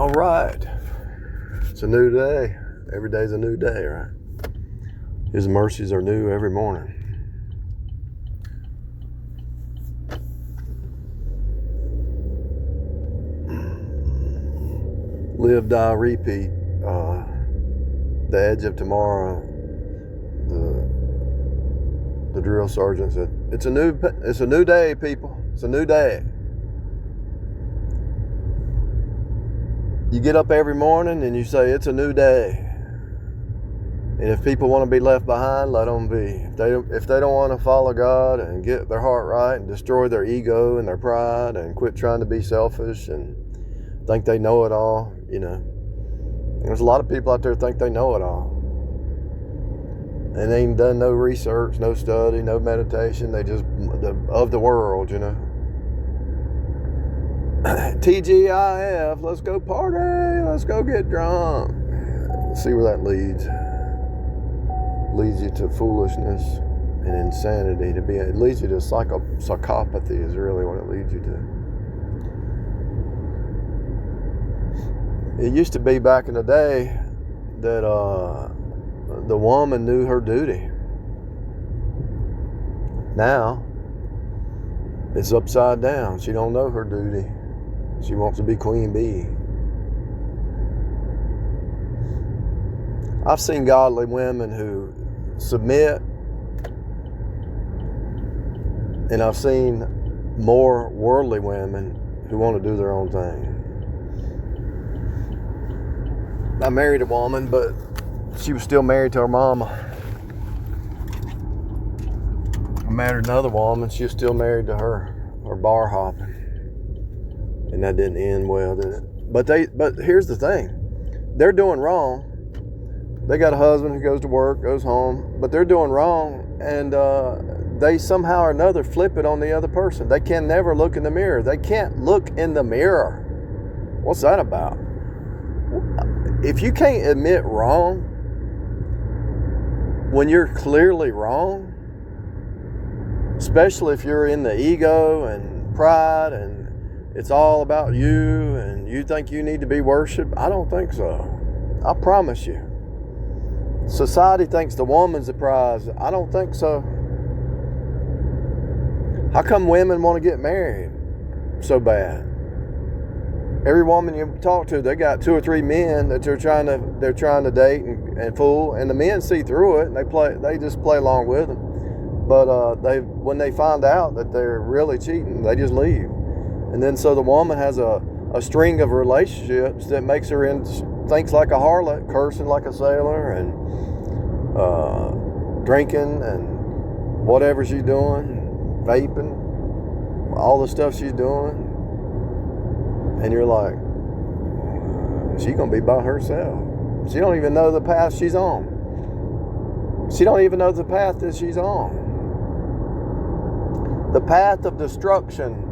All right. It's a new day. Every day's a new day, right? His mercies are new every morning. Live, die, repeat. The edge of tomorrow. The drill sergeant said, "It's a new day, people. It's a new day." You get up every morning and you say, "It's a new day." And if people want to be left behind, let them be. If they don't want to follow God and get their heart right and destroy their ego and their pride and quit trying to be selfish and think they know it all, There's a lot of people out there think they know it all. And they ain't done no research, no study, no meditation. They just of the world, TGIF, let's go party, let's go get drunk. Let's see where that leads. Leads you to foolishness and insanity. It leads you to psychopathy is really what it leads you to. It used to be back in the day that the woman knew her duty. Now it's upside down. She don't know her duty. She wants to be queen bee. I've seen godly women who submit, and I've seen more worldly women who want to do their own thing. I married a woman, but she was still married to her mama. I married another woman, she was still married to her bar hopping. And that didn't end well, did it? But here's the thing. They're doing wrong. They got a husband who goes to work, goes home, but they're doing wrong, and they somehow or another flip it on the other person. They can never look in the mirror. They can't look in the mirror. What's that about? If you can't admit wrong when you're clearly wrong, especially if you're in the ego and pride and it's all about you and you think you need to be worshiped, I don't think so. I promise you. Society thinks the woman's the prize. I don't think so. How come women want to get married so bad? Every woman you talk to, they got 2 or 3 men that they're trying to date and fool, and the men see through it and they just play along with them. But when they find out that they're really cheating, they just leave. And then so the woman has a string of relationships that makes her thinks like a harlot, cursing like a sailor, and drinking and whatever she's doing, vaping, all the stuff she's doing. And you're like, she's going to be by herself. She don't even know the path she's on. She don't even know the path that she's on. The path of destruction.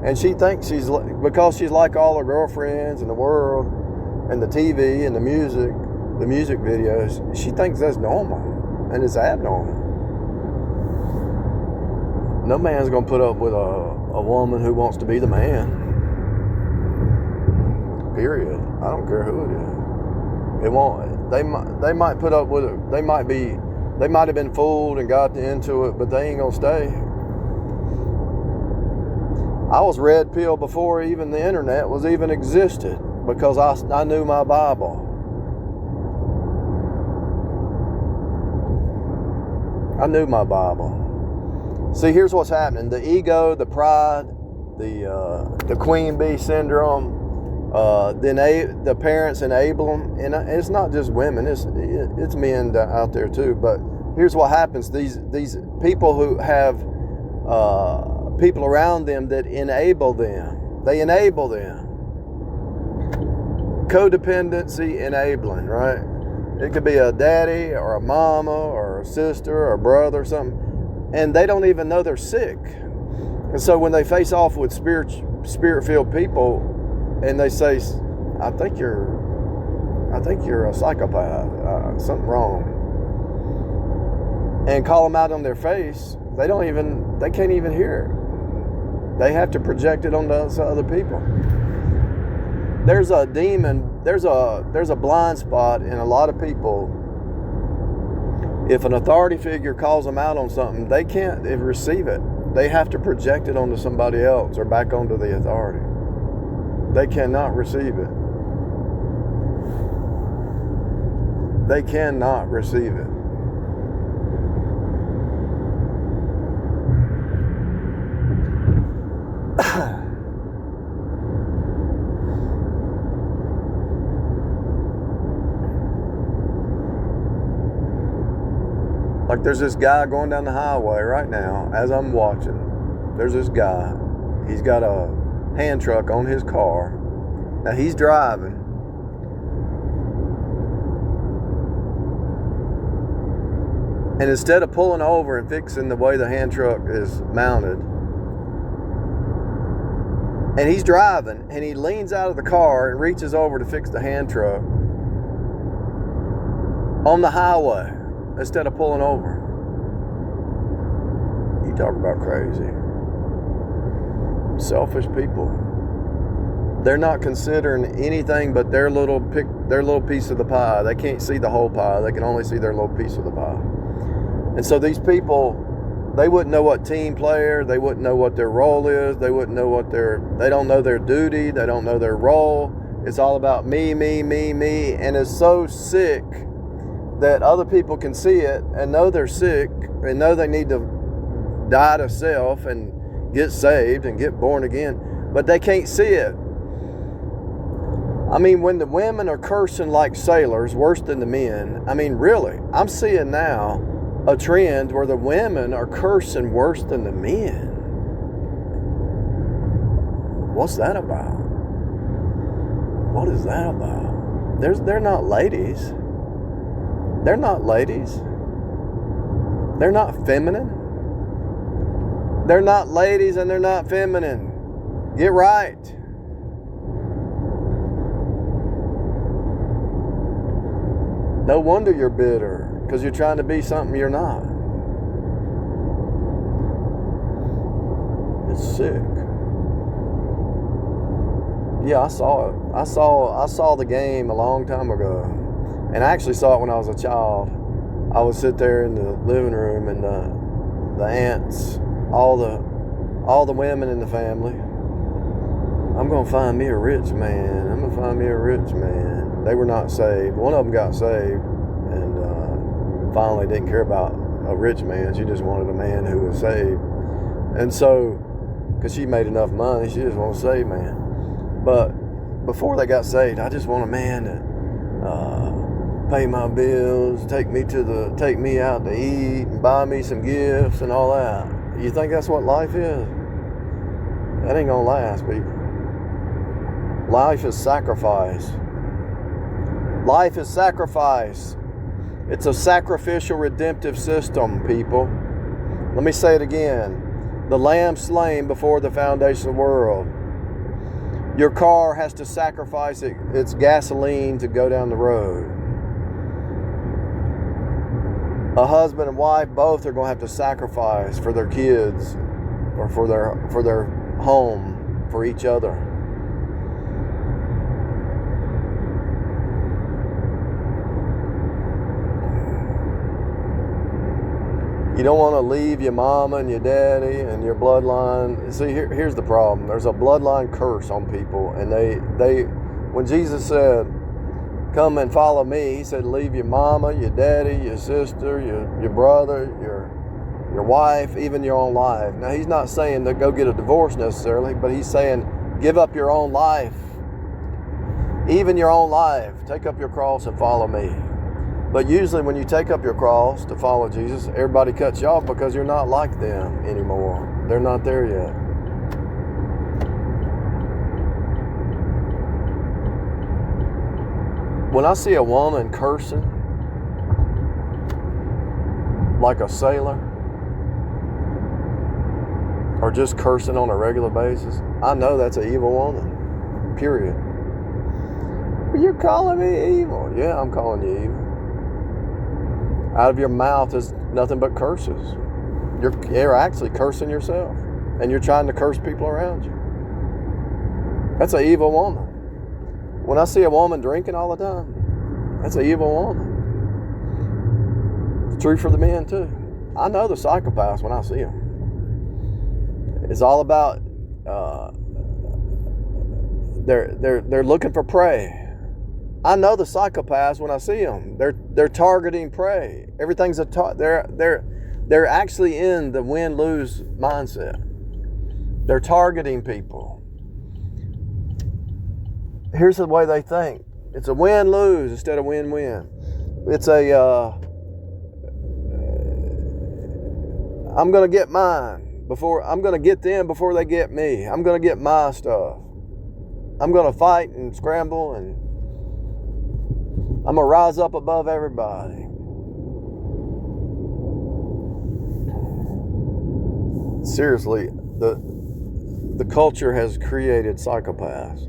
And she thinks because she's like all her girlfriends in the world and the TV and the music videos, she thinks that's normal. And it's abnormal. No man's going to put up with a woman who wants to be the man. Period. I don't care who it is. It won't. They might put up with it. They might have been fooled and got into it, but they ain't gonna stay. I was red pill before even the internet was even existed because I knew my Bible. I knew my Bible. See, here's what's happening: the ego, the pride, the queen bee syndrome. The parents enable them, and it's not just women; it's men out there too. But here's what happens: these people who have people around them that enable them. They enable them. Codependency enabling, right? It could be a daddy or a mama or a sister or a brother or something, and they don't even know they're sick. And so when they face off with spirit-filled people, and they say, I think you're a psychopath, something wrong, and call them out on their face, they can't even hear it. They have to project it on the other people. there's a demon, there's a blind spot in a lot of people. If an authority figure calls them out on something, they can't receive it. They have to project it onto somebody else or back onto the authority. They cannot receive it. They cannot receive it. Like there's this guy going down the highway right now, as I'm watching. There's this guy. He's got a hand truck on his car. Now he's driving. And instead of pulling over and fixing the way the hand truck is mounted, and he's driving, and he leans out of the car and reaches over to fix the hand truck on the highway instead of pulling over. You talk about crazy. Selfish people. They're not considering anything but their little piece of the pie. They can't see the whole pie. They can only see their little piece of the pie. And so these people, they wouldn't know what team player, they wouldn't know what their role is, they wouldn't know they don't know their duty, they don't know their role. It's all about me, and it's so sick that other people can see it and know they're sick and know they need to die to self and get saved and get born again, but they can't see it. I mean, when the women are cursing like sailors, worse than the men, I mean, really, I'm seeing now a trend where the women are cursing worse than the men. What's that about? What is that about? They're not ladies. They're not ladies. They're not feminine. They're not ladies and they're not feminine. Get right. No wonder you're bitter, because you're trying to be something you're not. It's sick. Yeah, I saw it. I saw the game a long time ago. And I actually saw it when I was a child. I would sit there in the living room and the aunts, all the women in the family. I'm going to find me a rich man. I'm going to find me a rich man. They were not saved. One of them got saved and finally didn't care about a rich man. She just wanted a man who was saved. And so, because she made enough money, she just wanted a saved man. But before they got saved, I just want a man to pay my bills, take me out to eat, and buy me some gifts and all that. You think that's what life is? That ain't gonna last, people. Life is sacrifice. Life is sacrifice. It's a sacrificial redemptive system, people. Let me say it again. The lamb slain before the foundation of the world. Your car has to sacrifice its gasoline to go down the road. A husband and wife both are going to have to sacrifice for their kids or for their home, for each other. You don't want to leave your mama and your daddy and your bloodline. See, here's the problem. There's a bloodline curse on people, and they when Jesus said, "Come and follow me," he said, leave your mama, your daddy, your sister, your brother, your wife, even your own life. Now, he's not saying to go get a divorce necessarily, but he's saying give up your own life. Even your own life. Take up your cross and follow me. But usually when you take up your cross to follow Jesus, everybody cuts you off because you're not like them anymore. They're not there yet. When I see a woman cursing like a sailor or just cursing on a regular basis, I know that's an evil woman. Period. You're calling me evil. Yeah, I'm calling you evil. Out of your mouth is nothing but curses. You're actually cursing yourself, and you're trying to curse people around you. That's an evil woman. When I see a woman drinking all the time, that's an evil woman. It's true for the men too. I know the psychopaths when I see them. It's all about they're looking for prey. I know the psychopaths when I see them. They're targeting prey. Everything's they're actually in the win-lose mindset. They're targeting people. Here's the way they think. It's a win-lose instead of win-win. It's I'm going to get mine I'm going to get them before they get me. I'm going to get my stuff. I'm going to fight and scramble, and I'm going to rise up above everybody. Seriously, the culture has created psychopaths,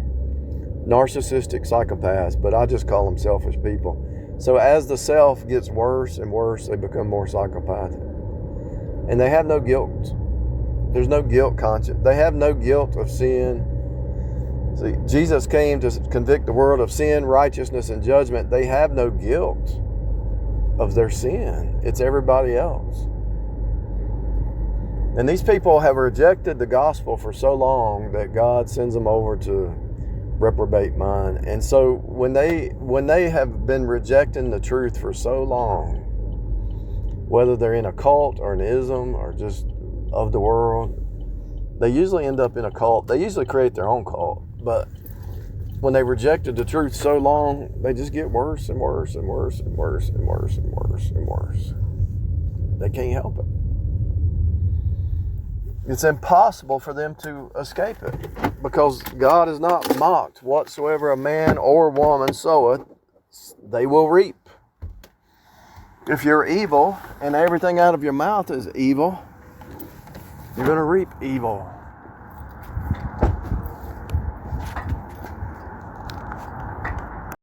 narcissistic psychopaths, but I just call them selfish people. So as the self gets worse and worse, they become more psychopathic. And they have no guilt. There's no guilt conscience. They have no guilt of sin. See, Jesus came to convict the world of sin, righteousness, and judgment. They have no guilt of their sin. It's everybody else. And these people have rejected the gospel for so long that God sends them over to reprobate mind. And so when they have been rejecting the truth for so long, whether they're in a cult or an ism or just of the world, they usually end up in a cult. They usually create their own cult. But when they rejected the truth so long, they just get worse and worse and worse and worse and worse and worse and worse. They can't help it. It's impossible for them to escape it, because God is not mocked. Whatsoever a man or woman soweth, they will reap. If you're evil and everything out of your mouth is evil, you're going to reap evil.